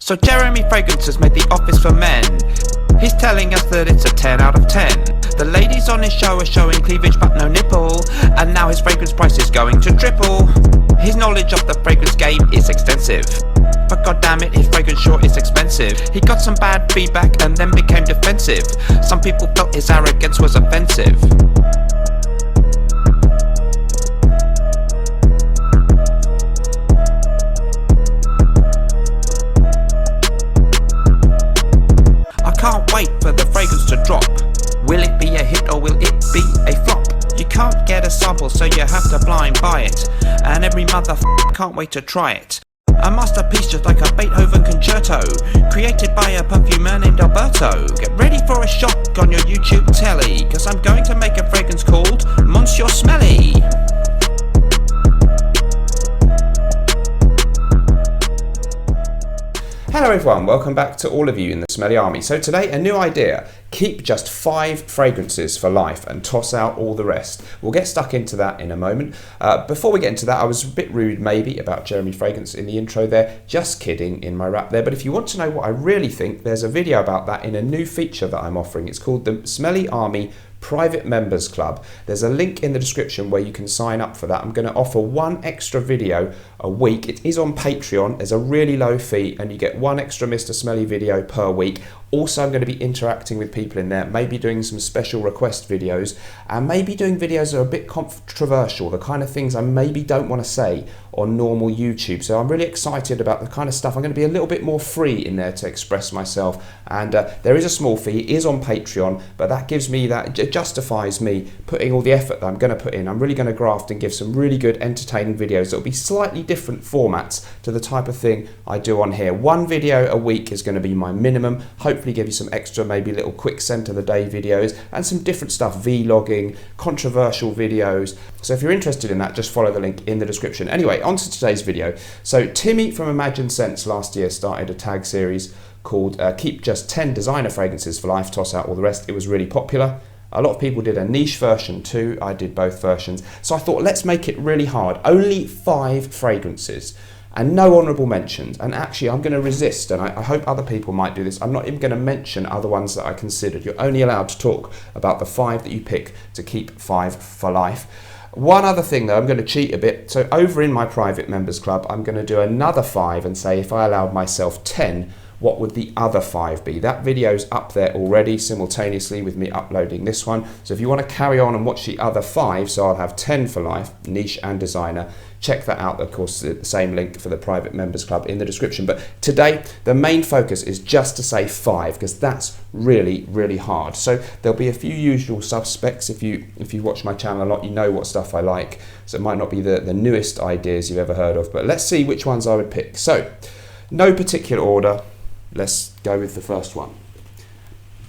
So Jeremy Fragrance has made the office for men. He's telling us that it's a 10 out of 10. The ladies on his show are showing cleavage but no nipple, and now his fragrance price is going to triple. His knowledge of the fragrance game is extensive, but goddammit, his fragrance sure is expensive. He got some bad feedback and then became defensive. Some people felt his arrogance was offensive. Can't wait for the fragrance to drop. Will it be a hit or will it be a flop? You can't get a sample, so you have to blind buy it, and every motherfucker can't wait to try it. A masterpiece just like a Beethoven concerto, created by a perfumer named Alberto. Get ready for a shock on your YouTube telly, cause I'm going to make a fragrance called Monsieur Smelly. Hello everyone, welcome back to all of you in the Smelly Army. So today, a new idea. Keep just 5 fragrances for life and toss out all the rest. We'll get stuck into that in a moment. Before we get into that, I was a bit rude maybe about Jeremy Fragrance in the intro there. Just kidding in my rap there. But if you want to know what I really think, there's a video about that in a new feature that I'm offering. It's called the Smelly Army Private Members Club. There's a link in the description where you can sign up for that. I'm going to offer 1 extra video a week. It is on Patreon. There's a really low fee and you get 1 extra Mr. Smelly video per week. Also, I'm going to be interacting with people in there, maybe doing some special request videos, and maybe doing videos that are a bit controversial, the kind of things I maybe don't want to say on normal YouTube. So I'm really excited about the kind of stuff. I'm going to be a little bit more free in there to express myself, and there is a small fee. It is on Patreon, but that gives me that, it justifies me putting all the effort that I'm going to put in. I'm really going to graft and give some really good entertaining videos that will be slightly different formats to the type of thing I do on here. 1 video a week is going to be my minimum. Hopefully give you some extra, maybe little quick scent of the day videos and some different stuff, vlogging, controversial videos. So if you're interested in that, just follow the link in the description. Anyway, on to today's video. So Timmy from Imagine Scents last year started a tag series called Keep Just 10 Designer Fragrances for Life, Toss Out All the Rest. It was really popular. A lot of people did a niche version too. I did both versions. So I thought, let's make it really hard. Only 5 fragrances. And no honourable mentions. And actually, I'm going to resist, and I hope other people might do this. I'm not even going to mention other ones that I considered. You're only allowed to talk about the 5 that you pick to keep 5 for life. One other thing though, I'm going to cheat a bit. So over in my private members club, I'm going to do another 5 and say if I allowed myself 10, what would the other 5 be? That video's up there already simultaneously with me uploading this one. So if you want to carry on and watch the other 5, so I'll have 10 for life, niche and designer, check that out. Of course, the same link for the private members club in the description. But today, the main focus is just to say 5 because that's really, really hard. So there'll be a few usual suspects. If you watch my channel a lot, you know what stuff I like. So it might not be the newest ideas you've ever heard of, but let's see which ones I would pick. So no particular order. Let's go with the first one.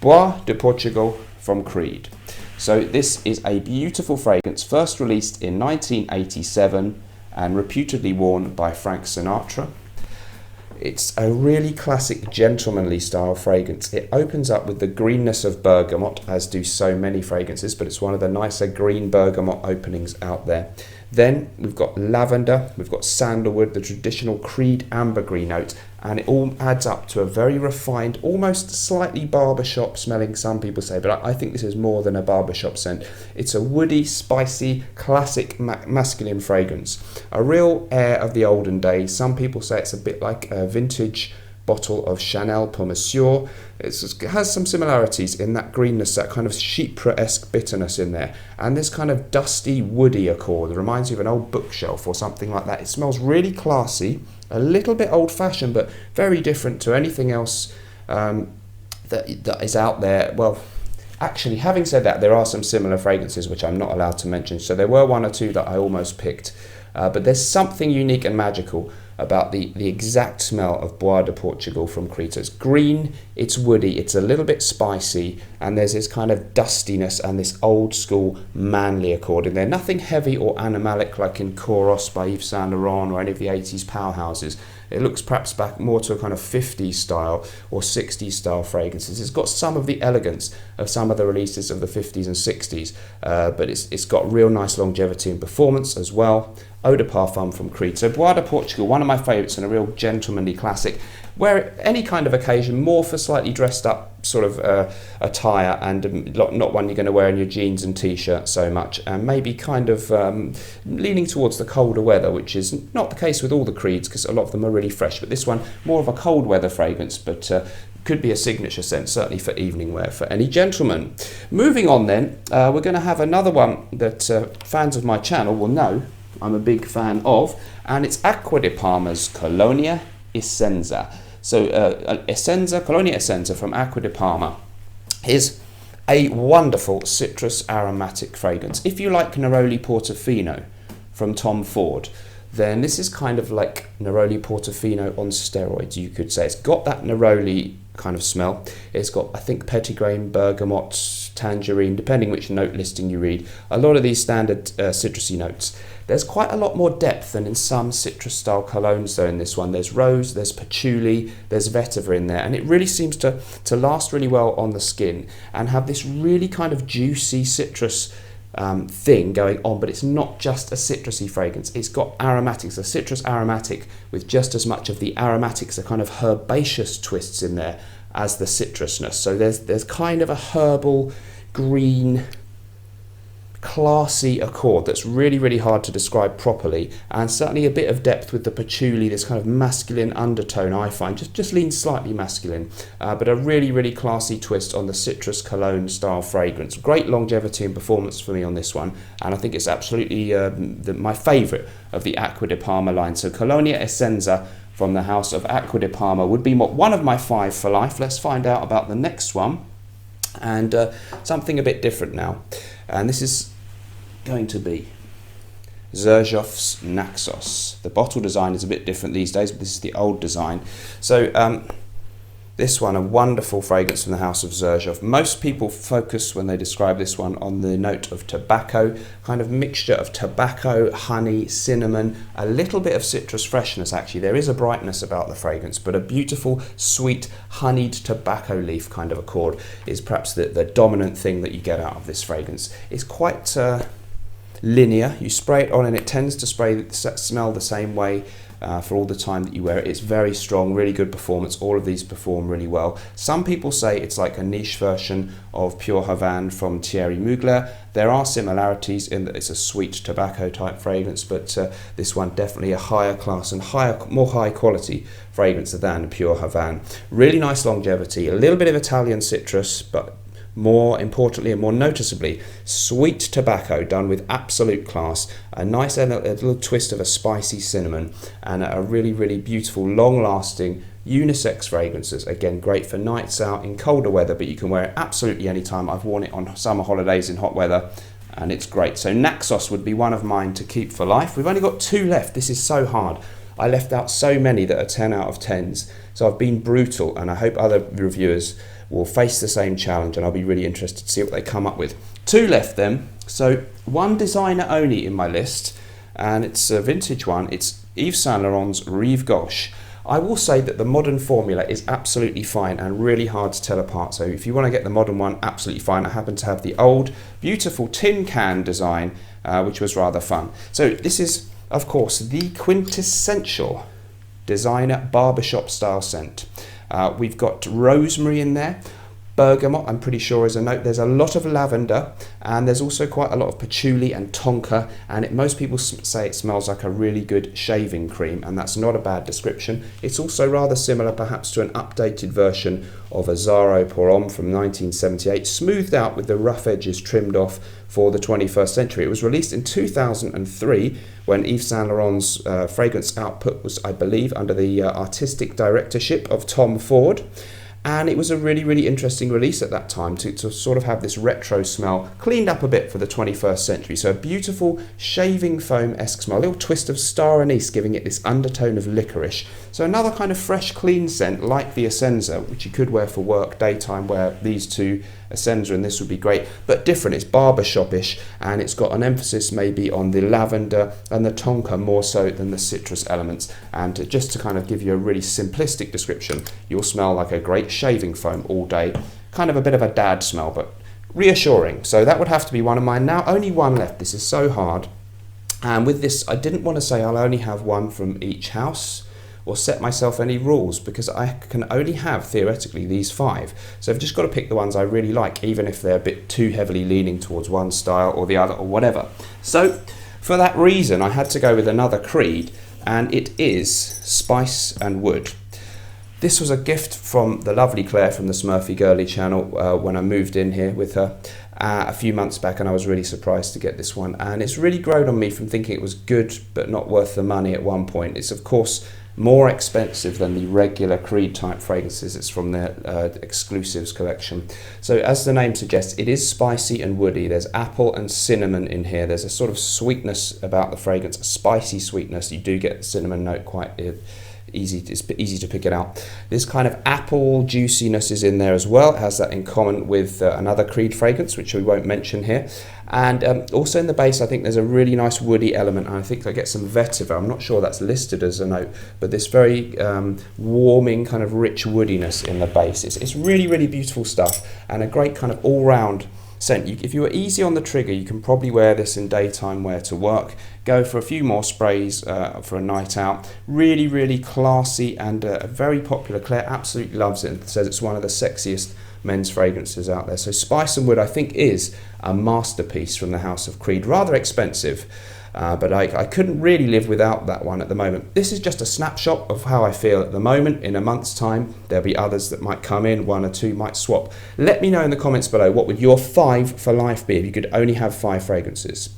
Bois de Portugal from Creed. So this is a beautiful fragrance, first released in 1987 and reputedly worn by Frank Sinatra. It's a really classic gentlemanly style fragrance. It opens up with the greenness of bergamot, as do so many fragrances, but it's one of the nicer green bergamot openings out there. Then we've got lavender, we've got sandalwood, the traditional Creed ambergris note, and it all adds up to a very refined, almost slightly barbershop smelling, some people say, but I think this is more than a barbershop scent. It's a woody, spicy, classic masculine fragrance. A real air of the olden days. Some people say it's a bit like a vintage bottle of Chanel Pour Monsieur. It has some similarities in that greenness, that kind of chypre-esque bitterness in there, and this kind of dusty, woody accord. It reminds you of an old bookshelf or something like that. It smells really classy, a little bit old-fashioned, but very different to anything else that is out there. Well, actually, having said that, there are some similar fragrances which I'm not allowed to mention. So there were 1 or 2 that I almost picked, but there's something unique and magical about the exact smell of Bois de Portugal from Creed. So it's green, it's woody, it's a little bit spicy, and there's this kind of dustiness and this old school manly accord in there. Nothing heavy or animalic like in Chorus by Yves Saint Laurent or any of the 80s powerhouses. It looks perhaps back more to a kind of 50s style or 60s style fragrances. It's got some of the elegance of some of the releases of the 50s and 60s, but it's got real nice longevity and performance as well. Eau de Parfum from Creed. So Bois de Portugal, one of my favourites and a real gentlemanly classic. Wear any kind of occasion, more for slightly dressed up sort of attire, and not one you're going to wear in your jeans and t-shirt so much, and maybe kind of leaning towards the colder weather, which is not the case with all the Creeds because a lot of them are really fresh, but this one more of a cold weather fragrance, but could be a signature scent, certainly for evening wear for any gentleman. Moving on then, we're going to have another one that fans of my channel will know I'm a big fan of, and it's Acqua di Parma's Colonia Essenza. So Colonia Essenza from Acqua di Parma is a wonderful citrus aromatic fragrance. If you like Neroli Portofino from Tom Ford, then this is kind of like Neroli Portofino on steroids, you could say. It's got that Neroli kind of smell. It's got, I think, petitgrain, bergamot, tangerine, depending which note listing you read. A lot of these standard citrusy notes. There's quite a lot more depth than in some citrus style colognes though in this one. There's rose, there's patchouli, there's vetiver in there, and it really seems to last really well on the skin and have this really kind of juicy citrus thing going on, but it's not just a citrusy fragrance. It's got aromatics, a citrus aromatic with just as much of the aromatics, the kind of herbaceous twists in there as the citrusness. So there's kind of a herbal, green, classy accord that's really, really hard to describe properly, and certainly a bit of depth with the patchouli, this kind of masculine undertone I find, just leans slightly masculine, but a really, really classy twist on the citrus cologne style fragrance. Great longevity and performance for me on this one, and I think it's absolutely my favourite of the Acqua di Parma line. So Colonia Essenza from the house of Acqua di Parma would be one of my 5 for life. Let's find out about the next one, and something a bit different now. And this is going to be Serge's Naxos. The bottle design is a bit different these days, but this is the old design. So this one, a wonderful fragrance from the house of Serge. Most people focus when they describe this one on the note of tobacco, kind of mixture of tobacco, honey, cinnamon, a little bit of citrus freshness actually. There is a brightness about the fragrance, but a beautiful, sweet, honeyed tobacco leaf kind of accord is perhaps the dominant thing that you get out of this fragrance. It's quite linear. You spray it on and it tends to smell the same way for all the time that you wear it. It's very strong, really good performance. All of these perform really well. Some people say it's like a niche version of Pure Havane from Thierry Mugler. There are similarities in that it's a sweet tobacco type fragrance, but this one definitely a higher class and more high quality fragrance than Pure Havane. Really nice longevity, a little bit of Italian citrus, but more importantly and more noticeably, sweet tobacco done with absolute class, a nice a little twist of a spicy cinnamon, and a really, really beautiful, long-lasting unisex fragrances. Again, great for nights out in colder weather, but you can wear it absolutely any time. I've worn it on summer holidays in hot weather, and it's great. So Naxos would be one of mine to keep for life. We've only got 2 left. This is so hard. I left out so many that are 10 out of 10s, so I've been brutal, and I hope other reviewers will face the same challenge, and I'll be really interested to see what they come up with. 2 left then. So 1 designer only in my list, and it's a vintage one. It's Yves Saint Laurent's Reve Gauche. I will say that the modern formula is absolutely fine and really hard to tell apart. So if you want to get the modern one, absolutely fine. I happen to have the old, beautiful tin can design, which was rather fun. So this is, of course, the quintessential designer barbershop style scent. We've got rosemary in there, bergamot, I'm pretty sure is a note. There's a lot of lavender, and there's also quite a lot of patchouli and tonka, and most people say it smells like a really good shaving cream, and that's not a bad description. It's also rather similar perhaps to an updated version of a Zaro Pour Homme from 1978, smoothed out with the rough edges trimmed off for the 21st century. It was released in 2003 when Yves Saint Laurent's fragrance output was, I believe, under the artistic directorship of Tom Ford. And it was a really, really interesting release at that time to sort of have this retro smell, cleaned up a bit for the 21st century. So a beautiful shaving foam-esque smell, a little twist of star anise giving it this undertone of licorice. So another kind of fresh, clean scent like the Essenza, which you could wear for work, daytime wear. These two, Essenza and this would be great, but different. It's barbershop-ish, and it's got an emphasis maybe on the lavender and the tonka more so than the citrus elements. And just to kind of give you a really simplistic description, you'll smell like a great shaving foam all day. Kind of a bit of a dad smell, but reassuring. So that would have to be one of mine. Now only one left. This is so hard. And with this, I didn't want to say I'll only have one from each house or set myself any rules, because I can only have theoretically these 5. So I've just got to pick the ones I really like, even if they're a bit too heavily leaning towards one style or the other or whatever. So for that reason, I had to go with another creed, and it is Spice and Wood. This was a gift from the lovely Claire from the Smurfy Girly channel when I moved in here with her a few months back, and I was really surprised to get this one. And it's really grown on me from thinking it was good but not worth the money at one point. It's of course more expensive than the regular Creed type fragrances. It's from their exclusives collection. So as the name suggests, it is spicy and woody. There's apple and cinnamon in here. There's a sort of sweetness about the fragrance, a spicy sweetness. You do get the cinnamon note quite easy. It's easy to pick it out. This kind of apple juiciness is in there as well. It has that in common with another Creed fragrance, which we won't mention here. And also in the base, I think there's a really nice woody element. And I think I get some vetiver. I'm not sure that's listed as a note, but this very warming kind of rich woodiness in the base. It's really, really beautiful stuff, and a great kind of all-round scent. If you were easy on the trigger, you can probably wear this in daytime wear to work. Go for a few more sprays for a night out. Really, really classy and very popular. Claire absolutely loves it and says it's one of the sexiest men's fragrances out there. So Spice and Wood, I think, is a masterpiece from the House of Creed. Rather expensive, but I couldn't really live without that one at the moment. This is just a snapshot of how I feel at the moment. In a month's time, there'll be others that might come in, 1 or 2 might swap. Let me know in the comments below, what would your 5 for life be if you could only have 5 fragrances?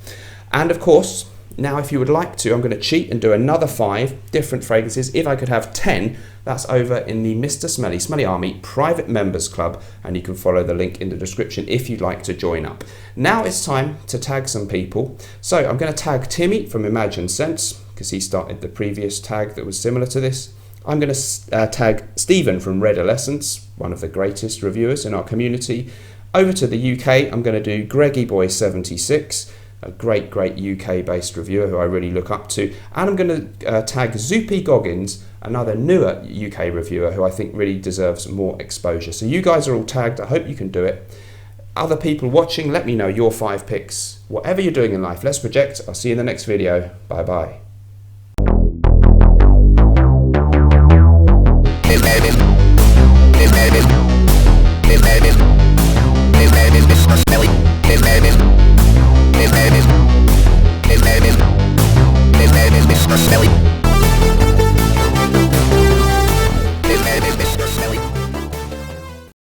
And of course, now if you would like to, I'm going to cheat and do another 5 different fragrances. If I could have 10, that's over in the Mr. Smelly Army private members club, and you can follow the link in the description if you'd like to join up. Now it's time to tag some people. So I'm going to tag Timmy from Imagine Scents, because he started the previous tag that was similar to this. I'm going to tag Stephen from Red Essence, one of the greatest reviewers in our community. Over to the UK, I'm going to do Greggy Boy 76, a great UK based reviewer who I really look up to. And I'm going to tag Zoopy Goggins, another newer UK reviewer who I think really deserves more exposure. So you guys are all tagged. I hope you can do it. Other people watching, let me know your 5 picks. Whatever you're doing in life, let's project. I'll see you in the next video. Bye bye. It made it.